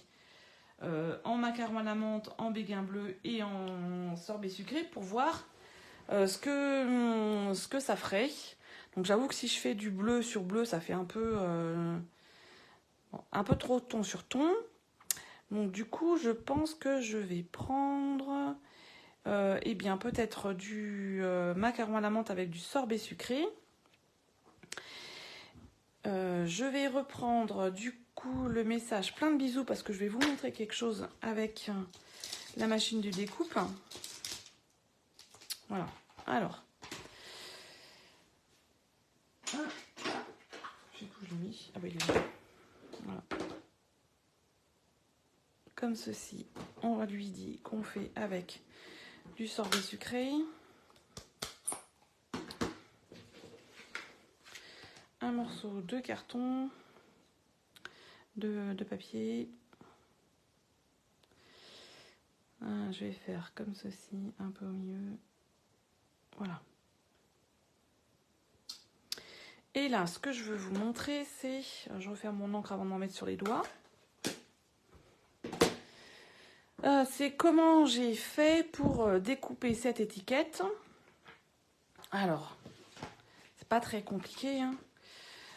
en macaron à la menthe, en béguin bleu et en sorbet sucré pour voir ce que ça ferait. Donc j'avoue que si je fais du bleu sur bleu, ça fait un peu trop ton sur ton. Donc du coup, je pense que je vais prendre eh bien peut-être du macaron à la menthe avec du sorbet sucré. Je vais reprendre du coup le message plein de bisous parce que je vais vous montrer quelque chose avec la machine de découpe. Voilà. Alors. Je sais où je l'ai mis. Ah bah il est là. Voilà. Comme ceci, on lui dit qu'on fait avec du sorbet sucré, un morceau de carton, de papier. Je vais faire comme ceci, un peu au milieu. Voilà. Et là, ce que je veux vous montrer, c'est... Je referme mon encre avant de m'en mettre sur les doigts. C'est comment j'ai fait pour découper cette étiquette. Alors, c'est pas très compliqué, hein.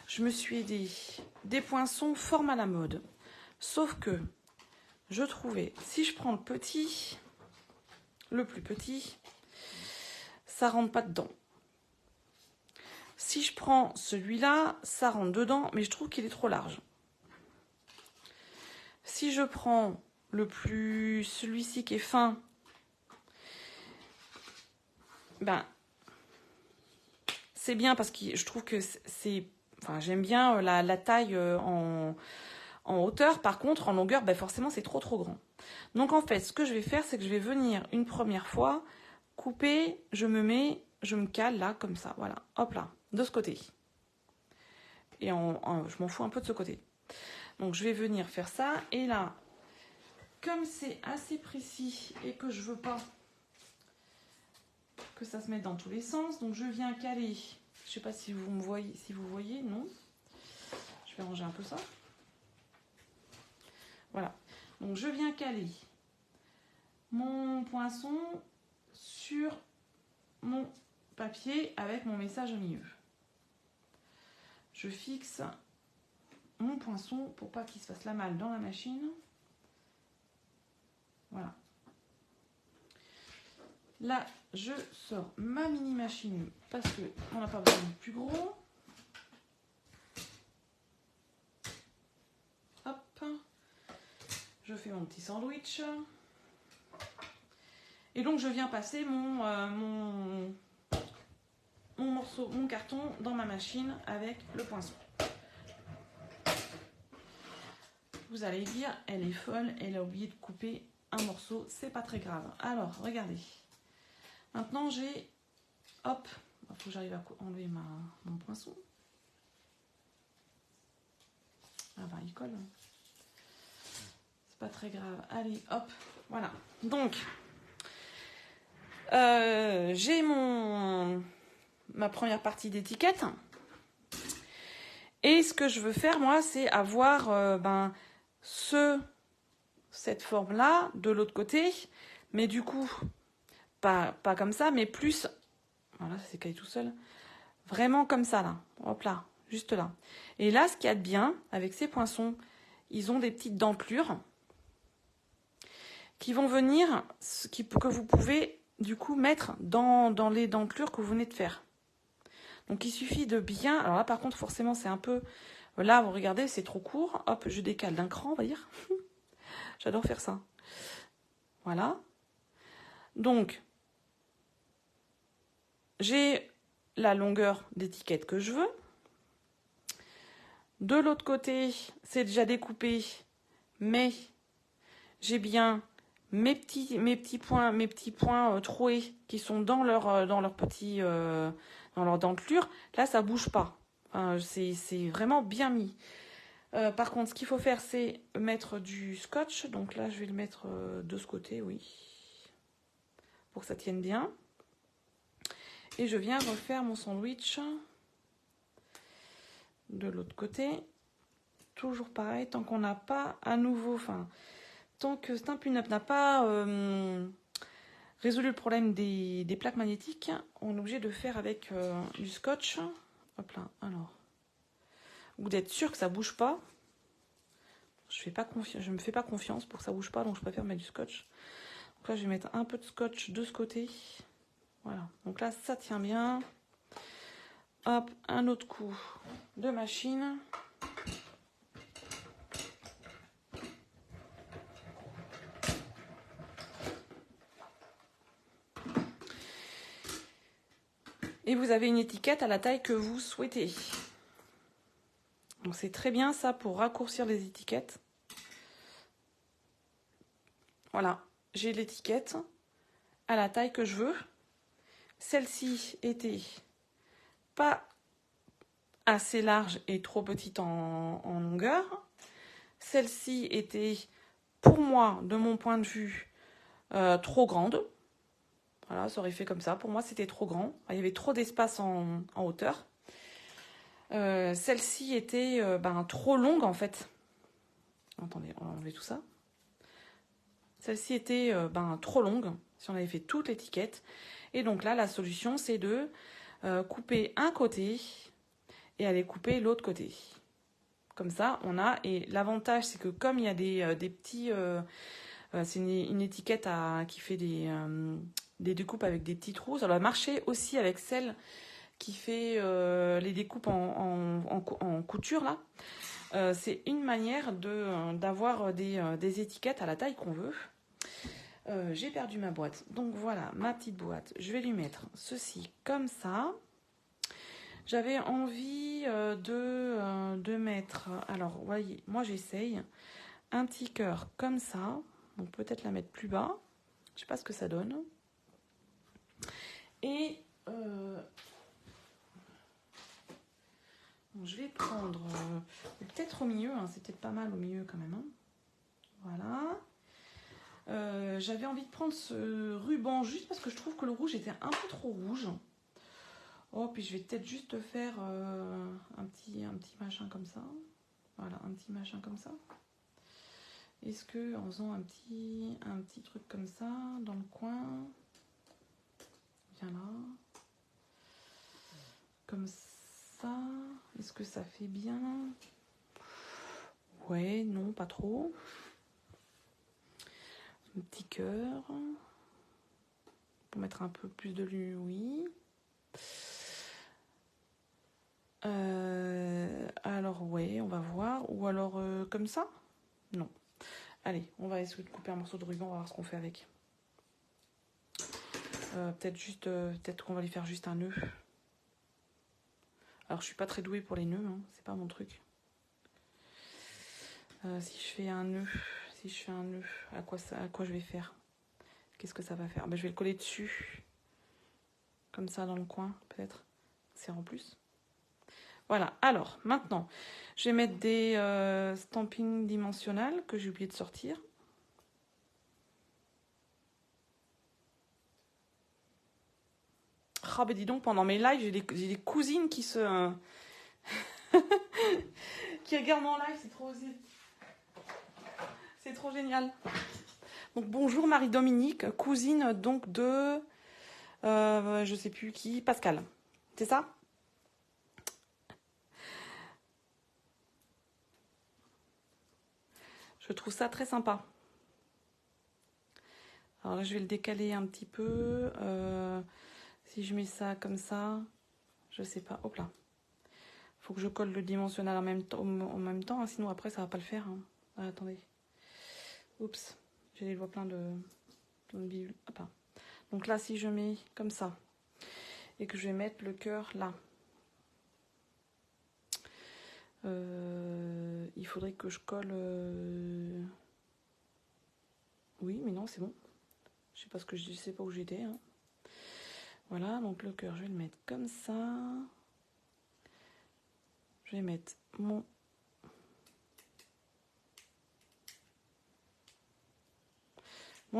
Je me suis aidée des poinçons forme à la mode. Sauf que je trouvais, si je prends le petit, le plus petit, ça rentre pas dedans. Si je prends celui-là, ça rentre dedans, mais je trouve qu'il est trop large. Si je prends celui-ci qui est fin, ben, c'est bien parce que je trouve que c'est... Enfin, j'aime bien la taille en hauteur. Par contre, en longueur, ben forcément, c'est trop grand. Donc, en fait, ce que je vais faire, c'est que je vais venir une première fois couper, je me cale là, comme ça. Voilà, hop là, de ce côté. Et je m'en fous un peu de ce côté. Donc, je vais venir faire ça. Et là, comme c'est assez précis et que je veux pas que ça se mette dans tous les sens, donc je viens caler. Je sais pas si vous me voyez, non. Je vais ranger un peu ça. Voilà. Donc je viens caler mon poinçon sur mon papier avec mon message au milieu. Je fixe mon poinçon pour pas qu'il se fasse la malle dans la machine. Voilà. Là, je sors ma mini machine parce qu'on n'a pas besoin de plus gros. Hop. Je fais mon petit sandwich. Et donc, je viens passer mon carton dans ma machine avec le poinçon. Vous allez dire, elle est folle, elle a oublié de couper un morceau. C'est pas très grave. Alors, regardez. Maintenant, j'ai... Hop, il faut que j'arrive à enlever mon poinçon. Ah ben, il colle. C'est pas très grave. Allez, hop, voilà. Donc, j'ai ma première partie d'étiquette. Et ce que je veux faire, moi, c'est avoir cette forme-là de l'autre côté. Mais du coup, pas comme ça, mais plus... Voilà, ça s'est caillé tout seul. Vraiment comme ça, là. Hop là, juste là. Et là, ce qu'il y a de bien avec ces poinçons, ils ont des petites dentelures qui vont venir, que vous pouvez du coup mettre dans les dentelures que vous venez de faire. Donc il suffit de bien... Alors là, par contre, forcément, c'est un peu... Là, vous regardez, c'est trop court. Hop, je décale d'un cran, on va dire. J'adore faire ça. Voilà. Donc, j'ai la longueur d'étiquette que je veux. De l'autre côté, c'est déjà découpé, mais j'ai bien mes petits points troués qui sont dans leur dans leur dentelure. Là, ça bouge pas. Enfin, c'est vraiment bien mis. Par contre, ce qu'il faut faire, c'est mettre du scotch. Donc là, je vais le mettre de ce côté, oui, pour que ça tienne bien. Et je viens refaire mon sandwich de l'autre côté. Toujours pareil, tant qu'on n'a pas à nouveau, tant que Stampin' Up n'a pas résolu le problème des plaques magnétiques, on est obligé de faire avec du scotch. Hop là, alors. Ou d'être sûr que ça bouge pas. Je me fais pas confiance pour que ça bouge pas, donc je préfère mettre du scotch. Donc là, je vais mettre un peu de scotch de ce côté. Voilà, donc là, ça tient bien. Hop, un autre coup de machine. Et vous avez une étiquette à la taille que vous souhaitez. Donc c'est très bien ça pour raccourcir les étiquettes. Voilà, j'ai l'étiquette à la taille que je veux. Celle-ci était pas assez large et trop petite en longueur. Celle-ci était, pour moi, de mon point de vue, trop grande. Voilà, ça aurait fait comme ça. Pour moi, c'était trop grand. Il y avait trop d'espace en hauteur. Celle-ci était trop longue, en fait. Attendez, on va enlever tout ça. Celle-ci était trop longue, si on avait fait toute l'étiquette. Et donc là, la solution, c'est de couper un côté et aller couper l'autre côté. Comme ça, on a... Et l'avantage, c'est que comme il y a des petits... c'est une étiquette qui fait des découpes avec des petits trous. Ça va marcher aussi avec celle qui fait les découpes en couture, là. C'est une manière d'avoir des étiquettes à la taille qu'on veut. J'ai perdu ma boîte. Donc voilà, ma petite boîte. Je vais lui mettre ceci comme ça. J'avais envie de mettre... Alors, vous voyez, moi j'essaye un petit cœur comme ça. Donc peut-être la mettre plus bas. Je sais pas ce que ça donne. Et je vais prendre peut-être au milieu. Hein, c'est peut-être pas mal au milieu quand même. Hein. Voilà. J'avais envie de prendre ce ruban juste parce que je trouve que le rouge était un peu trop rouge. Oh, puis je vais peut-être juste faire un petit machin comme ça. Voilà, un petit machin comme ça. Est-ce que en faisant un petit truc comme ça dans le coin, viens là, comme ça, est-ce que ça fait bien? Ouais, non, pas trop. Un petit cœur pour mettre un peu plus de lumière, oui. Alors ouais, on va voir. Ou alors comme ça? Non. Allez, on va essayer de couper un morceau de ruban, on va voir ce qu'on fait avec. Peut-être qu'on va lui faire juste un nœud. Alors je suis pas très douée pour les nœuds, hein, c'est pas mon truc. Si je fais un nœud, à quoi je vais faire? Qu'est-ce que ça va faire? Je vais le coller dessus. Comme ça dans le coin, peut-être. C'est en plus. Voilà, alors maintenant, je vais mettre des stampings dimensionnels que j'ai oublié de sortir. Ah ben dis donc, pendant mes lives, j'ai des cousines qui se... qui regardent mon live, c'est trop génial. Donc bonjour Marie-Dominique, cousine donc de... je sais plus qui, Pascal. C'est ça? Je trouve ça très sympa. Alors là, je vais le décaler un petit peu. Si je mets ça comme ça, je sais pas. Hop là. Faut que je colle le dimensionnel en même temps, hein, sinon après ça va pas le faire. Hein. Ah, attendez. Oups, j'ai les doigts plein de billes. Hop là. Donc là, si je mets comme ça et que je vais mettre le cœur là, il faudrait que je colle. Oui, mais non, c'est bon. Je sais pas ce que je sais pas où j'étais. Hein. Voilà, donc le cœur, je vais le mettre comme ça. Je vais mettre mon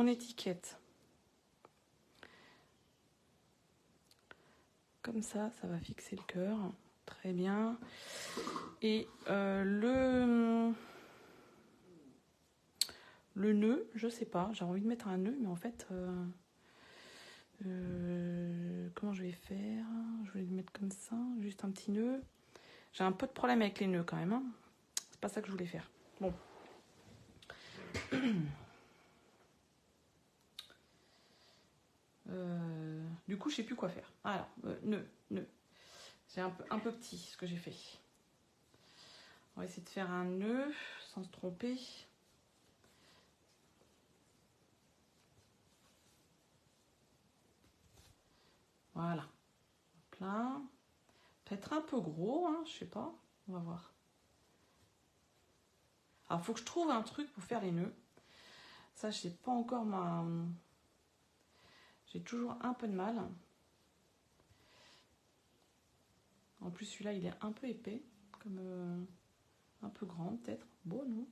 étiquette. Comme ça va fixer le cœur. Très bien. Et le nœud, je sais pas. J'ai envie de mettre un nœud, mais en fait, comment je vais faire? Je vais le mettre comme ça, juste un petit nœud. J'ai un peu de problème avec les nœuds quand même. Hein. C'est pas ça que je voulais faire. Bon. Du coup, je sais plus quoi faire. Alors, nœud. C'est un peu petit ce que j'ai fait. On va essayer de faire un nœud sans se tromper. Voilà. Plein. Peut-être un peu gros, hein, je sais pas. On va voir. Alors, il faut que je trouve un truc pour faire les nœuds. Ça, je sais pas encore ma... J'ai toujours un peu de mal. En plus, celui-là, il est un peu épais. Comme un peu grand, peut-être. Beau, non?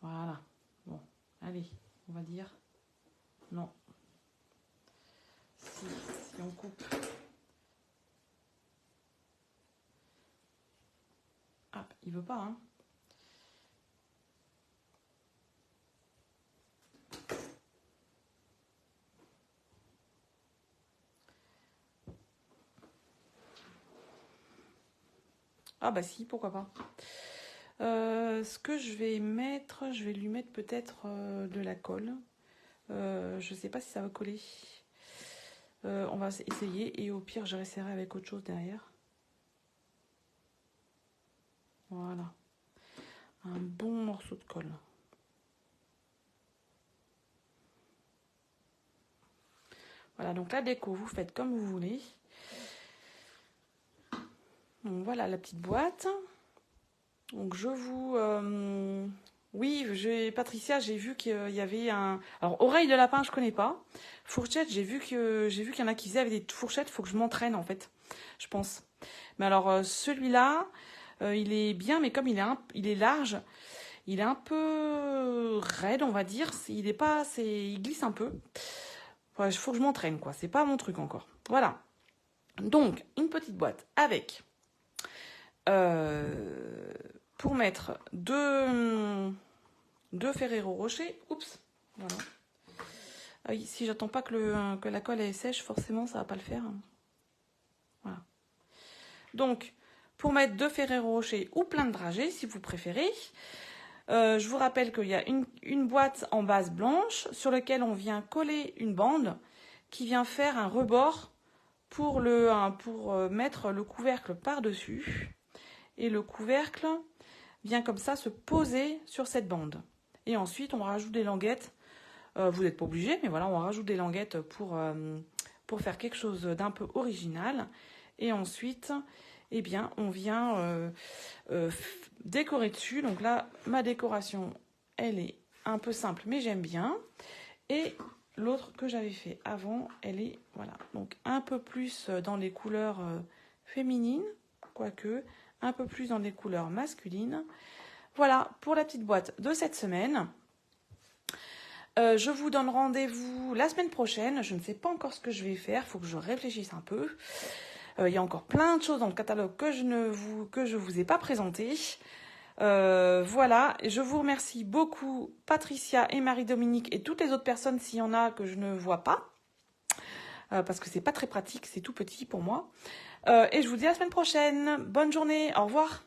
Voilà. Bon, allez, on va dire... Non. Si on coupe... Ah, il veut pas, hein. Ah bah si, pourquoi pas. Ce que je vais mettre, je vais lui mettre peut-être de la colle. Je sais pas si ça va coller. On va essayer et au pire, je resserrerai avec autre chose derrière. Voilà. Un bon morceau de colle. Voilà, donc la déco, vous faites comme vous voulez. Donc voilà la petite boîte. Donc je vous... Oui, Patricia, j'ai vu qu'il y avait un... Alors, oreille de lapin, je connais pas. Fourchette, j'ai vu qu'il y en a qui faisaient avec des fourchettes. Il faut que je m'entraîne, en fait, je pense. Mais alors, celui-là, il est bien, mais comme il est large, il est un peu raide, on va dire. Il est pas... Il glisse un peu. Il faut que je m'entraîne, quoi. C'est pas mon truc encore. Voilà. Donc, une petite boîte avec... pour mettre deux Ferrero Rocher. Oups. Voilà. Ah oui, si j'attends pas que la colle est sèche, forcément, ça va pas le faire. Voilà. Donc, pour mettre deux Ferrero Rocher ou plein de dragées, si vous préférez, je vous rappelle qu'il y a une boîte en base blanche sur laquelle on vient coller une bande qui vient faire un rebord pour mettre le couvercle par-dessus. Et le couvercle vient comme ça se poser sur cette bande. Et ensuite, on rajoute des languettes. Vous n'êtes pas obligé, mais voilà, on rajoute des languettes pour faire quelque chose d'un peu original. Et ensuite, eh bien, on vient décorer dessus. Donc là, ma décoration, elle est un peu simple, mais j'aime bien. Et l'autre que j'avais fait avant, elle est, voilà, donc un peu plus dans les couleurs féminines, quoique un peu plus dans les couleurs masculines. Voilà pour la petite boîte de cette semaine. Je vous donne rendez-vous la semaine prochaine. Je ne sais pas encore ce que je vais faire, il faut que je réfléchisse un peu. Il y a encore plein de choses dans le catalogue que je vous ai pas présenté. Voilà, je vous remercie beaucoup Patricia et Marie-Dominique et toutes les autres personnes s'il y en a que je ne vois pas. Parce que c'est pas très pratique, c'est tout petit pour moi. Et je vous dis à la semaine prochaine. Bonne journée, au revoir.